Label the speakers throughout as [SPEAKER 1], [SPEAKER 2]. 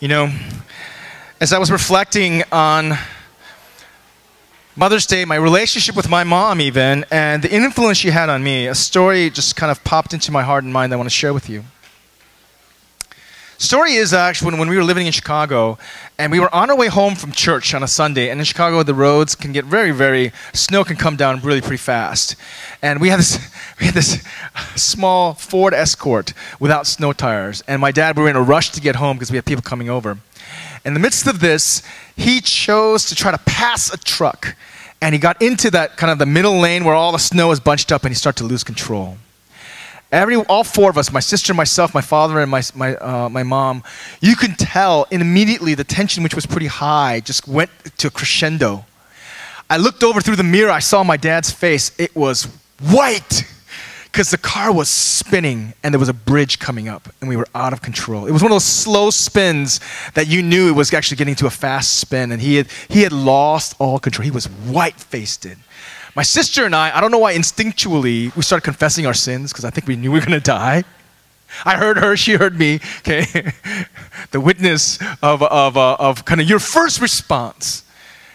[SPEAKER 1] You know, as I was reflecting on Mother's Day, my relationship with my mom even, and the influence she had on me, a story just kind of popped into my heart and mind that I want to share with you. Story is actually when we were living in Chicago, and we were on our way home from church on a Sunday, and in Chicago the roads can get snow can come down really pretty fast. And we had this small Ford Escort without snow tires, and my dad, we were in a rush to get home because we had people coming over. In the midst of this, he chose to try to pass a truck, and he got into that kind of the middle lane where all the snow is bunched up, and he started to lose control. All four of us, my sister, myself, my father, and my mom, you can tell immediately the tension, which was pretty high, just went to a crescendo. I looked over through the mirror, I saw my dad's face. It was white because the car was spinning and there was a bridge coming up and we were out of control. It was one of those slow spins that you knew it was actually getting to a fast spin, and he had lost all control. He was white-faced. My sister and I don't know why instinctually we started confessing our sins because I think we knew we were going to die. I heard her, she heard me, okay? The witness of kind of your first response.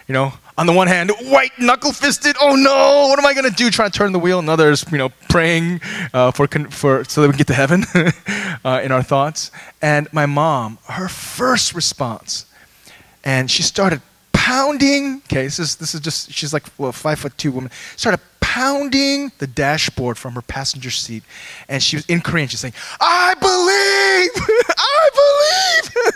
[SPEAKER 1] You know, on the one hand, white knuckle-fisted, oh no, what am I going to do? Trying to turn the wheel, and others, you know, praying so that we can get to heaven in our thoughts. And my mom, her first response, and she started pounding, okay, this is just, she's like a 5'2" woman, started pounding the dashboard from her passenger seat, and she was in Korean, she's saying, I believe, I believe.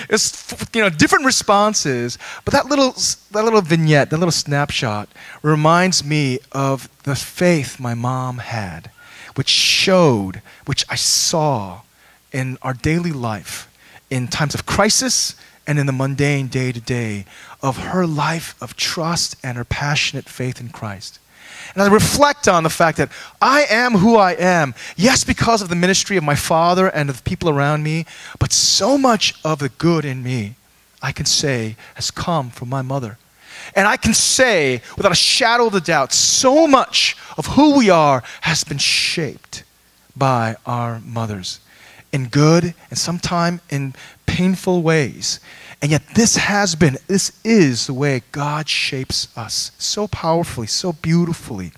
[SPEAKER 1] It's, you know, different responses, but that little vignette, that little snapshot reminds me of the faith my mom had, which I saw in our daily life, in times of crisis, and in the mundane day-to-day of her life of trust and her passionate faith in Christ. And I reflect on the fact that I am who I am, yes, because of the ministry of my father and of the people around me, but so much of the good in me, I can say, has come from my mother. And I can say, without a shadow of a doubt, so much of who we are has been shaped by our mothers in good and sometimes in painful ways. And yet this is the way God shapes us so powerfully, so beautifully.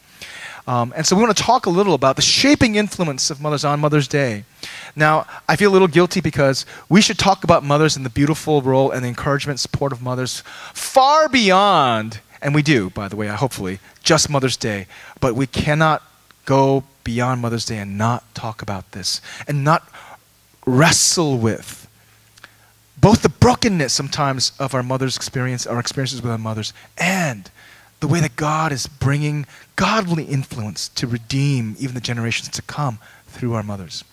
[SPEAKER 1] And so we want to talk a little about the shaping influence of mothers on Mother's Day. Now, I feel a little guilty because we should talk about mothers and the beautiful role and the encouragement and support of mothers far beyond, and we do, by the way, hopefully, just Mother's Day. But we cannot go beyond Mother's Day and not talk about this and not wrestle with both the brokenness sometimes of our mother's experience, our experiences with our mothers, and the way that God is bringing godly influence to redeem even the generations to come through our mothers.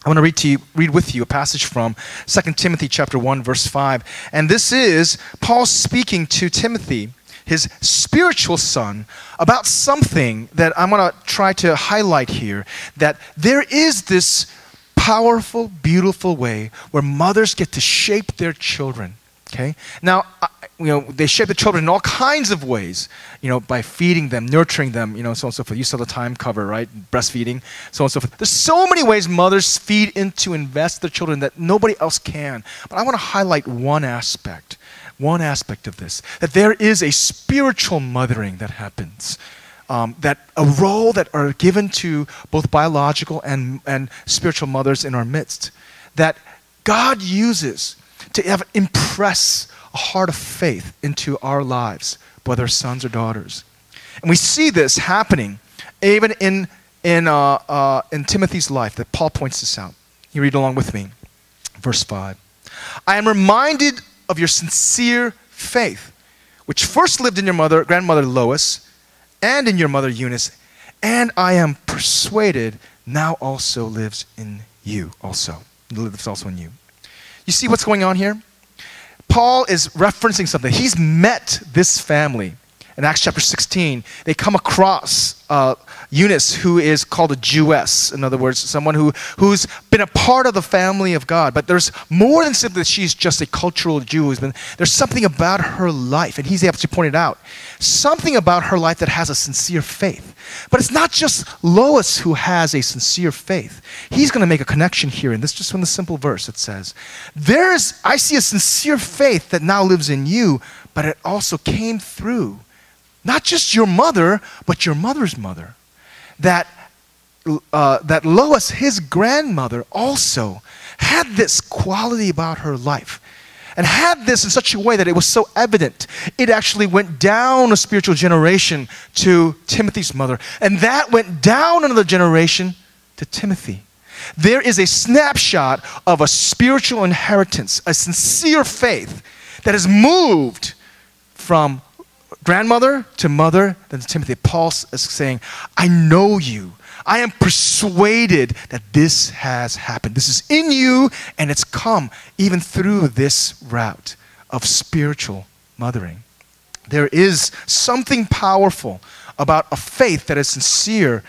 [SPEAKER 1] I want to read with you a passage from 2 Timothy chapter 1, verse 5. And this is Paul speaking to Timothy, his spiritual son, about something that I'm going to try to highlight here, that there is this powerful, beautiful way where mothers get to shape their children, okay? Now, you know, they shape the children in all kinds of ways, you know, by feeding them, nurturing them, you know, so on and so forth. You saw the time cover, right? Breastfeeding, so on and so forth. There's so many ways mothers feed into, invest their children that nobody else can. But I want to highlight one aspect of this, that there is a spiritual mothering that happens. That a role that are given to both biological and spiritual mothers in our midst, that God uses to impress a heart of faith into our lives, whether sons or daughters. And we see this happening even in Timothy's life, that Paul points this out. You read along with me. Verse 5. I am reminded of your sincere faith, which first lived in your grandmother Lois, and in your mother Eunice, and I am persuaded now also lives in you also. Lives also in you. You see what's going on here? Paul is referencing something. He's met this family, in Acts chapter 16, they come across Eunice, who is called a Jewess. In other words, someone who's been a part of the family of God. But there's more than simply that she's just a cultural Jew. There's something about her life, and he's actually pointed out, something about her life that has a sincere faith. But it's not just Lois who has a sincere faith. He's going to make a connection here, and this is just from the simple verse. It says, I see a sincere faith that now lives in you, but it also came through not just your mother, but your mother's mother. That Lois, his grandmother, also had this quality about her life, and had this in such a way that it was so evident. It actually went down a spiritual generation to Timothy's mother, and that went down another generation to Timothy. There is a snapshot of a spiritual inheritance, a sincere faith that has moved from grandmother to mother, then to Timothy. Paul is saying, I know you. I am persuaded that this has happened. This is in you, and it's come even through this route of spiritual mothering. There is something powerful about a faith that is sincere,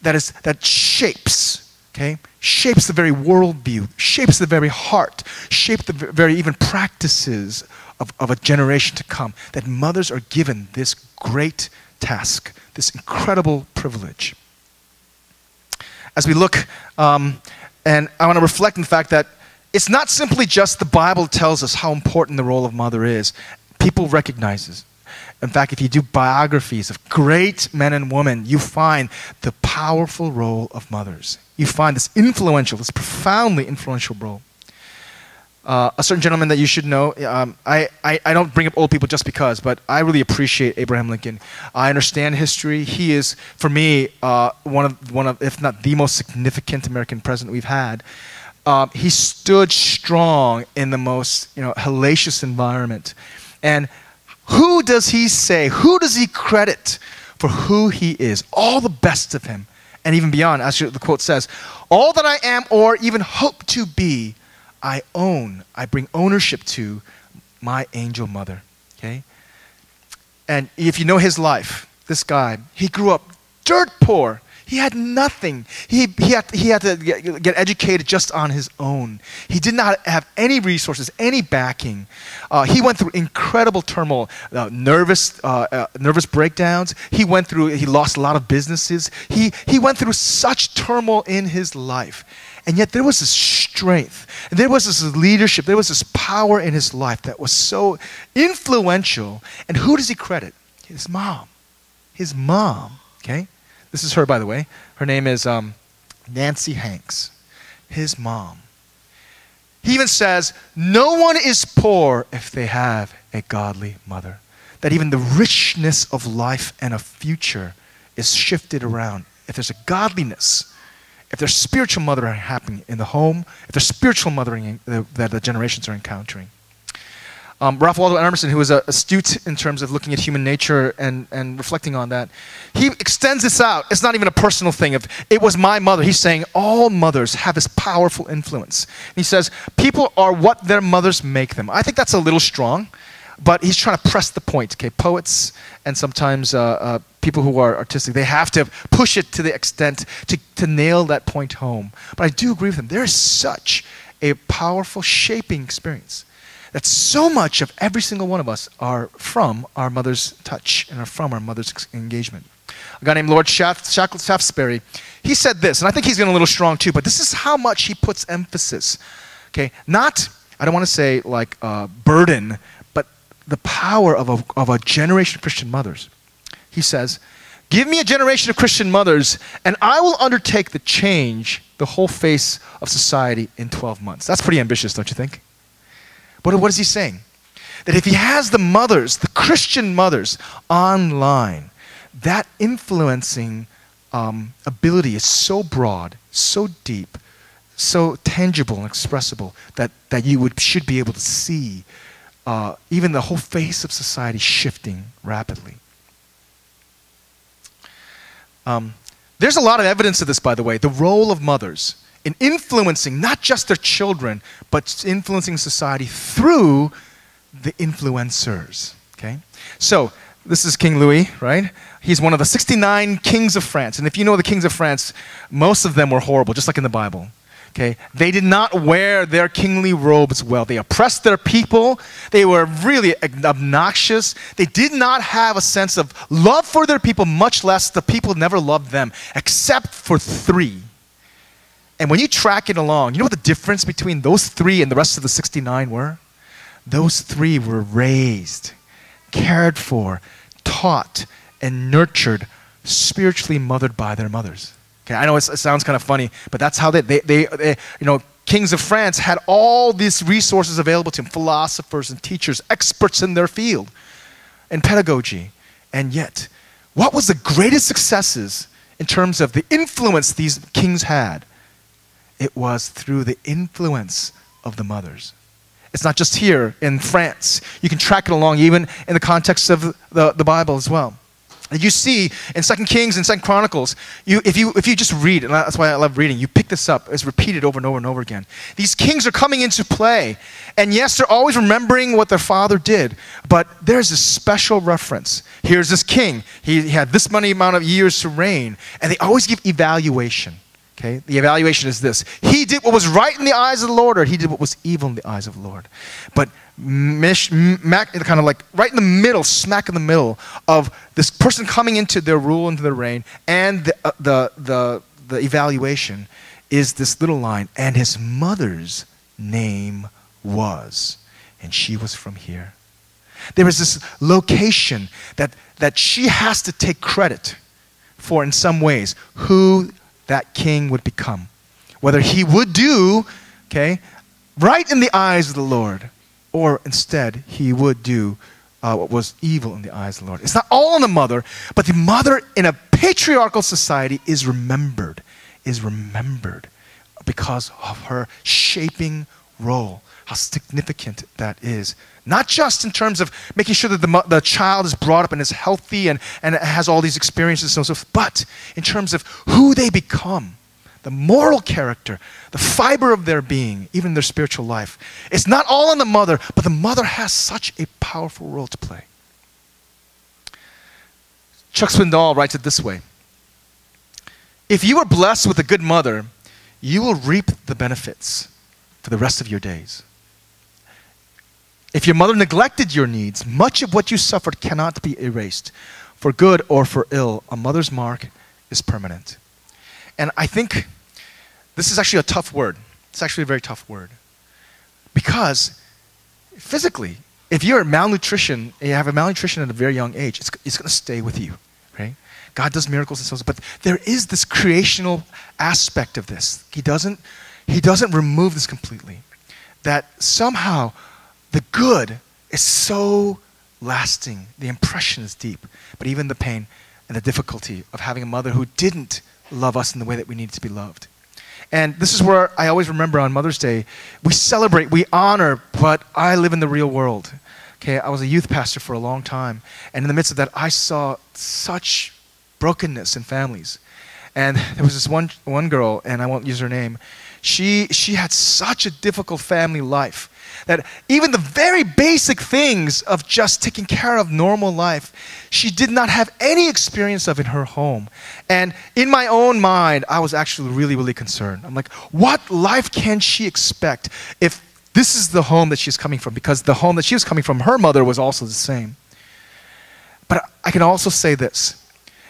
[SPEAKER 1] that shapes the very worldview, shapes the very heart, shapes the very even practices of a generation to come. That mothers are given this great task, this incredible privilege. As we look, and I want to reflect on the fact that it's not simply just the Bible tells us how important the role of mother is. People recognize this. In fact, if you do biographies of great men and women, you find the powerful role of mothers. You find this profoundly influential role. A certain gentleman that you should know, I don't bring up old people just because, but I really appreciate Abraham Lincoln. I understand history. He is, for me, one of, if not the most significant American president we've had. He stood strong in the most hellacious environment. And who does he say, who does he credit for who he is? All the best of him, and even beyond, as the quote says, all that I am or even hope to be, I bring ownership to my angel mother, okay? And if you know his life, this guy, he grew up dirt poor. He had nothing. He had to get educated just on his own. He did not have any resources, any backing. He went through incredible turmoil, nervous breakdowns. He lost a lot of businesses. He went through such turmoil in his life. And yet there was this strength, and there was this leadership, there was this power in his life that was so influential. And who does he credit? His mom. His mom, okay? This is her, by the way. Her name is Nancy Hanks, his mom. He even says, no one is poor if they have a godly mother. That even the richness of life and a future is shifted around. If there's a godliness, if there's spiritual mothering happening in the home, if there's spiritual mothering that the generations are encountering. Ralph Waldo Emerson, who was astute in terms of looking at human nature and reflecting on that, he extends this out. It's not even a personal thing. If it was my mother, he's saying all mothers have this powerful influence. And he says, people are what their mothers make them. I think that's a little strong, but he's trying to press the point. Okay, poets and sometimes people who are artistic, they have to push it to the extent to nail that point home. But I do agree with him. There is such a powerful shaping experience that so much of every single one of us are from our mother's touch and are from our mother's engagement. A guy named Lord Shaftesbury, he said this, and I think he's getting a little strong too, but this is how much he puts emphasis. Okay, not, I don't want to say like burden, but the power of a generation of Christian mothers. He says, give me a generation of Christian mothers, and I will undertake to change the whole face of society in 12 months. That's pretty ambitious, don't you think? But what is he saying? That if he has the mothers, the Christian mothers online, that influencing ability is so broad, so deep, so tangible and expressible that you should be able to see even the whole face of society shifting rapidly. There's a lot of evidence of this, by the way, the role of mothers in influencing not just their children, but influencing society through the influencers, okay? So this is King Louis, right? He's one of the 69 kings of France. And if you know the kings of France, most of them were horrible, just like in the Bible. Okay? They did not wear their kingly robes well. They oppressed their people. They were really obnoxious. They did not have a sense of love for their people, much less the people never loved them, except for 3. And when you track it along, you know what the difference between those 3 and the rest of the 69 were? Those 3 were raised, cared for, taught, and nurtured, spiritually mothered by their mothers. Okay, I know it sounds kind of funny, but that's how they kings of France had all these resources available to them, philosophers and teachers, experts in their field, and pedagogy. And yet, what was the greatest successes in terms of the influence these kings had? It was through the influence of the mothers. It's not just here in France. You can track it along even in the context of the Bible as well. And you see in 2 Kings and 2 Chronicles, if you just read, and that's why I love reading, you pick this up, it's repeated over and over and over again. These kings are coming into play. And yes, they're always remembering what their father did, but there's a special reference. Here's this king. He had this many amount of years to reign, and they always give evaluation. Okay? The evaluation is this. He did what was right in the eyes of the Lord, or he did what was evil in the eyes of the Lord. But kind of like right in the middle, smack in the middle of this person coming into their rule, into their reign, and the evaluation is this little line, and his mother's name was, and she was from here. There is this location that she has to take credit for in some ways, who that king would become. Whether he would do, okay, right in the eyes of the Lord, or instead he would do what was evil in the eyes of the Lord. It's not all on the mother, but the mother in a patriarchal society is remembered because of her shaping role, how significant that is. Not just in terms of making sure that the child is brought up and is healthy and has all these experiences and so forth, but in terms of who they become, the moral character, the fiber of their being, even their spiritual life. It's not all on the mother, but the mother has such a powerful role to play. Chuck Swindoll writes it this way: if you are blessed with a good mother, you will reap the benefits for the rest of your days. If your mother neglected your needs, much of what you suffered cannot be erased. For good or for ill, a mother's mark is permanent. And I think this is actually a tough word. It's actually a very tough word. Because physically, if you're malnutrition, you have a malnutrition at a very young age, it's going to stay with you, right? God does miracles and so on, but there is this creational aspect of this. He doesn't remove this completely. That somehow the good is so lasting. The impression is deep. But even the pain and the difficulty of having a mother who didn't love us in the way that we needed to be loved. And this is where I always remember on Mother's Day, we celebrate, we honor, but I live in the real world. Okay, I was a youth pastor for a long time. And in the midst of that, I saw such brokenness in families. And there was this one girl, and I won't use her name. She had such a difficult family life that even the very basic things of just taking care of normal life, she did not have any experience of in her home. And in my own mind, I was actually really, really concerned. I'm like, what life can she expect if this is the home that she's coming from? Because the home that she was coming from, her mother was also the same. But I can also say this.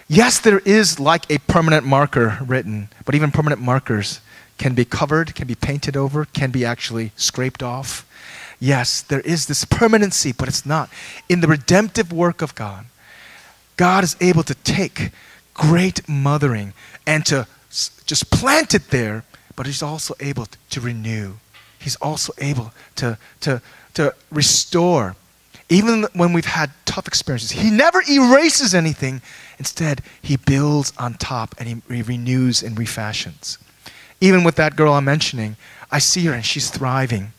[SPEAKER 1] Yes, there is like a permanent marker written, but even permanent markers can be covered, can be painted over, can be actually scraped off. Yes, there is this permanency, but it's not. In the redemptive work of God, God is able to take great mothering and to just plant it there, but He's also able to renew. He's also able to restore. Even when we've had tough experiences, He never erases anything. Instead, He builds on top and He renews and refashions. Even with that girl I'm mentioning, I see her and she's thriving.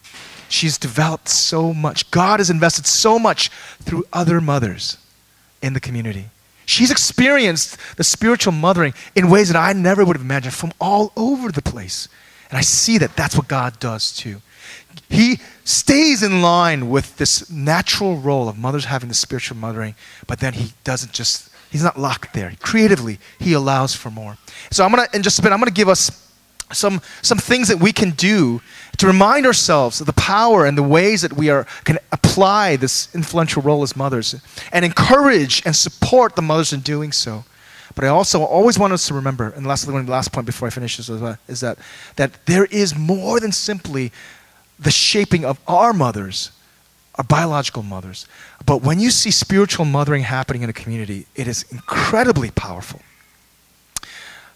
[SPEAKER 1] She's developed so much. God has invested so much through other mothers in the community. She's experienced the spiritual mothering in ways that I never would have imagined from all over the place. And I see that that's what God does too. He stays in line with this natural role of mothers having the spiritual mothering, but then he's not locked there. Creatively, he allows for more. So in just a bit, I'm gonna give us some things that we can do to remind ourselves of the power and the ways that we can apply this influential role as mothers and encourage and support the mothers in doing so. But I also always want us to remember, and the last point before I finish this is that there is more than simply the shaping of our mothers, our biological mothers. But when you see spiritual mothering happening in a community, it is incredibly powerful.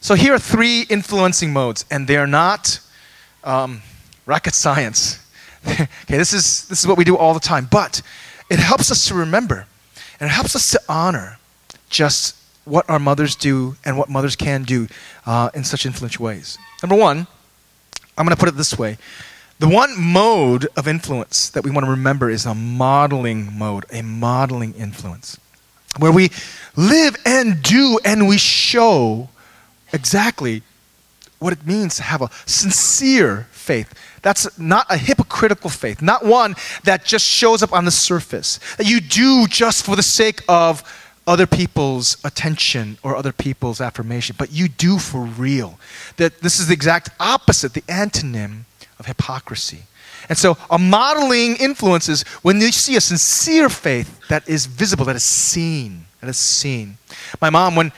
[SPEAKER 1] So here are 3 influencing modes, and they're not rocket science. Okay, this is what we do all the time, but it helps us to remember, and it helps us to honor just what our mothers do and what mothers can do in such influential ways. Number 1, I'm going to put it this way. The one mode of influence that we want to remember is a modeling mode, a modeling influence, where we live and do and we show exactly what it means to have a sincere faith. That's not a hypocritical faith, not one that just shows up on the surface, that you do just for the sake of other people's attention or other people's affirmation, but you do for real. That this is the exact opposite, the antonym of hypocrisy. And so a modeling influence is when you see a sincere faith that is visible, that is seen. My mom, when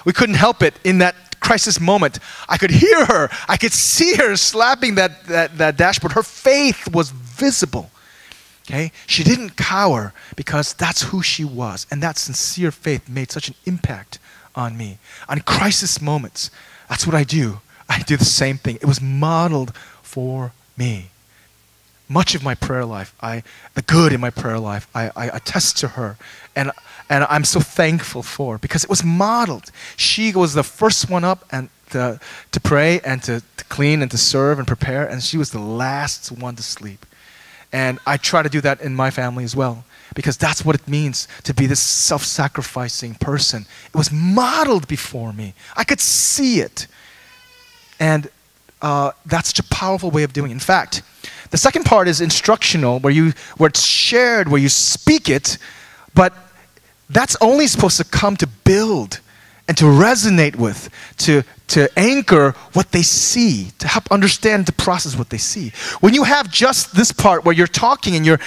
[SPEAKER 1] we couldn't help it in that crisis moment, I could hear her, I could see her slapping that dashboard. Her faith was visible. Okay? She didn't cower because that's who she was. And that sincere faith made such an impact on me. On crisis moments, that's what I do. I do the same thing. It was modeled for me. Much of my prayer life, the good in my prayer life, I attest to her. And I'm so thankful for, because it was modeled. She was the first one up and to pray and to clean and to serve and prepare, and she was the last one to sleep. And I try to do that in my family as well, because that's what it means to be this self-sacrificing person. It was modeled before me. I could see it. And that's such a powerful way of doing it. In fact, the second part is instructional, where it's shared, where you speak it, but that's only supposed to come to build and to resonate with, to anchor what they see, to help understand, to process what they see. When you have just this part where you're talking and you're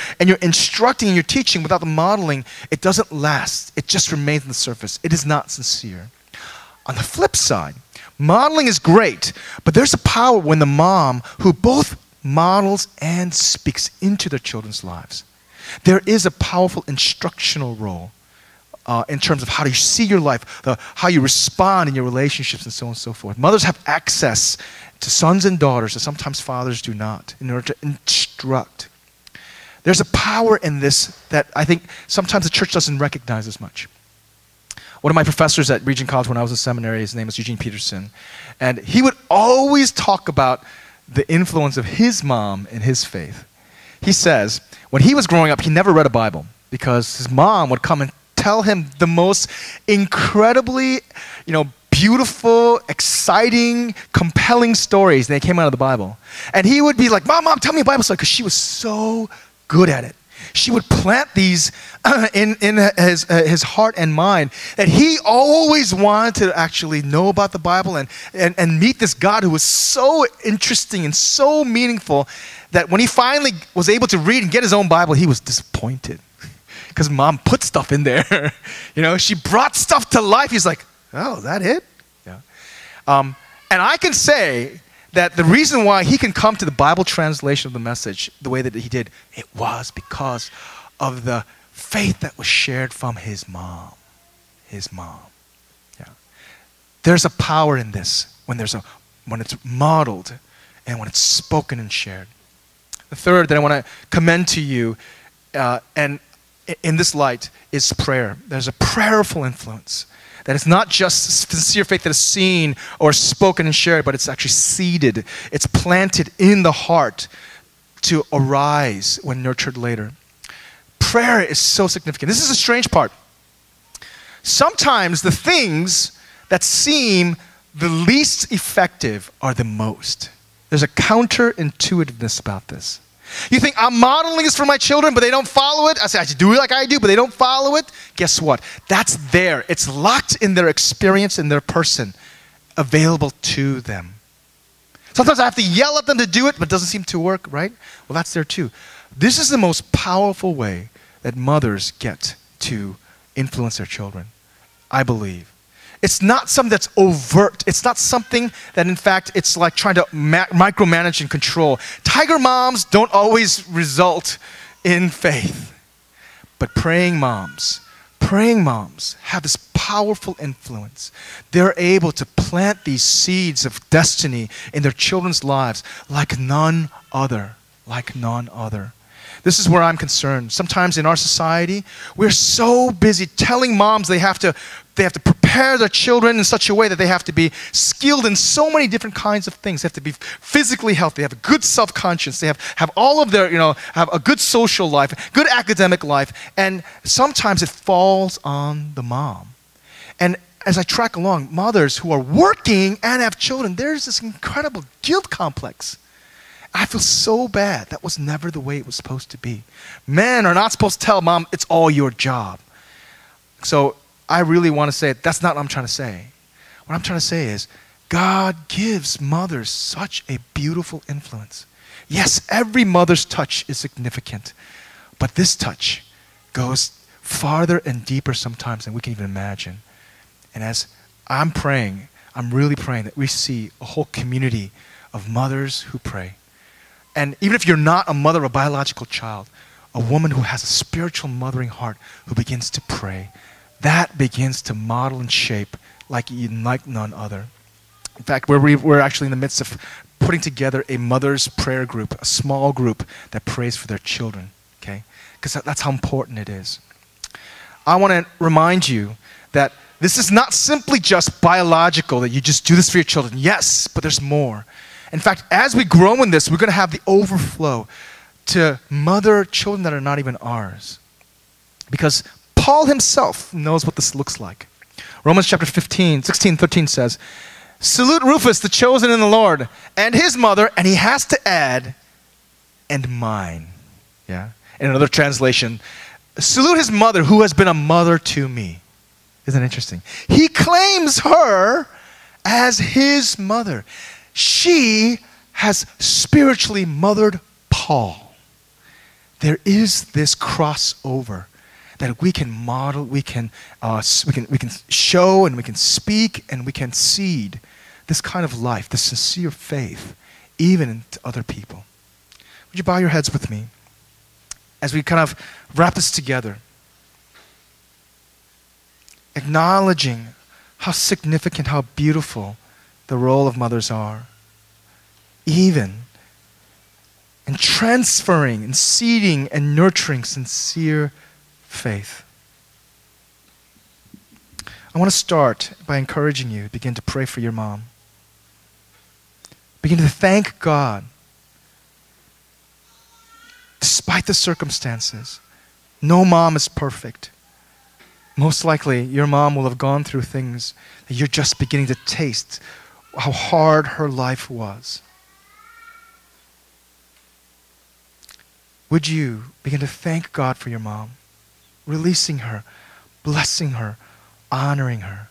[SPEAKER 1] instructing and you're teaching without the modeling, it doesn't last. It just remains on the surface. It is not sincere. On the flip side, modeling is great, but there's a power when the mom who both models and speaks into their children's lives. There is a powerful instructional role in terms of how you see your life, how you respond in your relationships, and so on and so forth. Mothers have access to sons and daughters that sometimes fathers do not, in order to instruct. There's a power in this that I think sometimes the church doesn't recognize as much. One of my professors at Regent College when I was in seminary, his name was Eugene Peterson, and he would always talk about the influence of his mom in his faith. He says, when he was growing up, he never read a Bible because his mom would come and tell him the most incredibly, beautiful, exciting, compelling stories, and they came out of the Bible. And he would be like, Mom, tell me a Bible story, because she was so good at it. She would plant these in his heart and mind that he always wanted to actually know about the Bible and meet this God who was so interesting and so meaningful that when he finally was able to read and get his own Bible, he was disappointed because Mom put stuff in there. She brought stuff to life. He's like, oh, is that it? Yeah. And I can say that the reason why he can come to the Bible translation of the message the way that he did, it was because of the faith that was shared from his mom. His mom. Yeah. There's a power in this when it's modeled and when it's spoken and shared. The third that I want to commend to you, and in this light, is prayer. There's a prayerful influence. That it's not just sincere faith that is seen or spoken and shared, but it's actually seeded. It's planted in the heart to arise when nurtured later. Prayer is so significant. This is a strange part. Sometimes the things that seem the least effective are the most. There's a counterintuitiveness about this. You think I'm modeling this for my children, but they don't follow it? I say, I should do it like I do, but they don't follow it? Guess what? That's there. It's locked in their experience, in their person, available to them. Sometimes I have to yell at them to do it, but it doesn't seem to work, right? Well, that's there too. This is the most powerful way that mothers get to influence their children, I believe. It's not something that's overt. It's not something that, in fact, it's like trying to micromanage and control. Tiger moms don't always result in faith. But praying moms have this powerful influence. They're able to plant these seeds of destiny in their children's lives like none other, like none other. This is where I'm concerned. Sometimes in our society, we're so busy telling moms they have to prepare their children in such a way that they have to be skilled in so many different kinds of things. They have to be physically healthy, they have a good self-conscience, they have all of their, have a good social life, good academic life, and sometimes it falls on the mom. And as I track along, mothers who are working and have children, there's this incredible guilt complex. I feel so bad. That was never the way it was supposed to be. Men are not supposed to tell mom, it's all your job. So I really want to say, that's not what I'm trying to say. What I'm trying to say is, God gives mothers such a beautiful influence. Yes, every mother's touch is significant, but this touch goes farther and deeper sometimes than we can even imagine. And as I'm praying, I'm really praying that we see a whole community of mothers who pray. And even if you're not a mother of a biological child, a woman who has a spiritual mothering heart who begins to pray, that begins to model and shape like none other. In fact, we're actually in the midst of putting together a mother's prayer group, a small group that prays for their children, okay? Because that's how important it is. I want to remind you that this is not simply just biological, that you just do this for your children. Yes, but there's more. In fact, as we grow in this, we're going to have the overflow to mother children that are not even ours. Because Paul himself knows what this looks like. Romans chapter 16:13 says, "Salute Rufus, the chosen in the Lord, and his mother," and he has to add, "and mine." Yeah. In another translation, "Salute his mother, who has been a mother to me." Isn't it interesting? He claims her as his mother. She has spiritually mothered Paul. There is this crossover that we can model, we can show, and we can speak, and we can seed this kind of life, this sincere faith, even to other people. Would you bow your heads with me as we kind of wrap this together, acknowledging how significant, how beautiful the role of mothers are, even in transferring and seeding and nurturing sincere faith. I want to start by encouraging you to begin to pray for your mom. Begin to thank God. Despite the circumstances, no mom is perfect. Most likely, your mom will have gone through things that you're just beginning to taste how hard her life was. Would you begin to thank God for your mom, releasing her, blessing her, honoring her,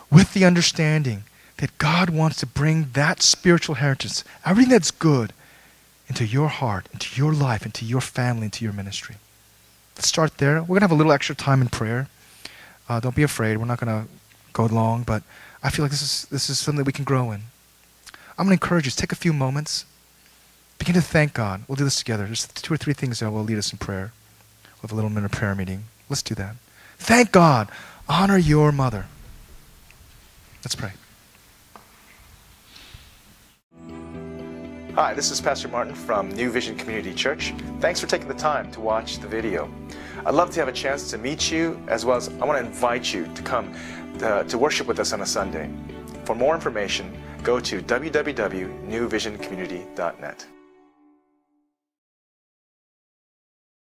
[SPEAKER 1] with the understanding that God wants to bring that spiritual heritage, everything that's good, into your heart, into your life, into your family, into your ministry. Let's start there. We're going to have a little extra time in prayer. Don't be afraid. We're not going to go long, but I feel like this is something that we can grow in. I'm going to encourage you to take a few moments. Begin to thank God. We'll do this together. There's 2 or 3 things that will lead us in prayer. We'll have a little minute prayer meeting. Let's do that. Thank God. Honor your mother. Let's pray. Hi, this is Pastor Martin from New Vision Community Church. Thanks for taking the time to watch the video. I'd love to have a chance to meet you, as well as I want to invite you to come to worship with us on a Sunday. For more information, go to www.newvisioncommunity.net.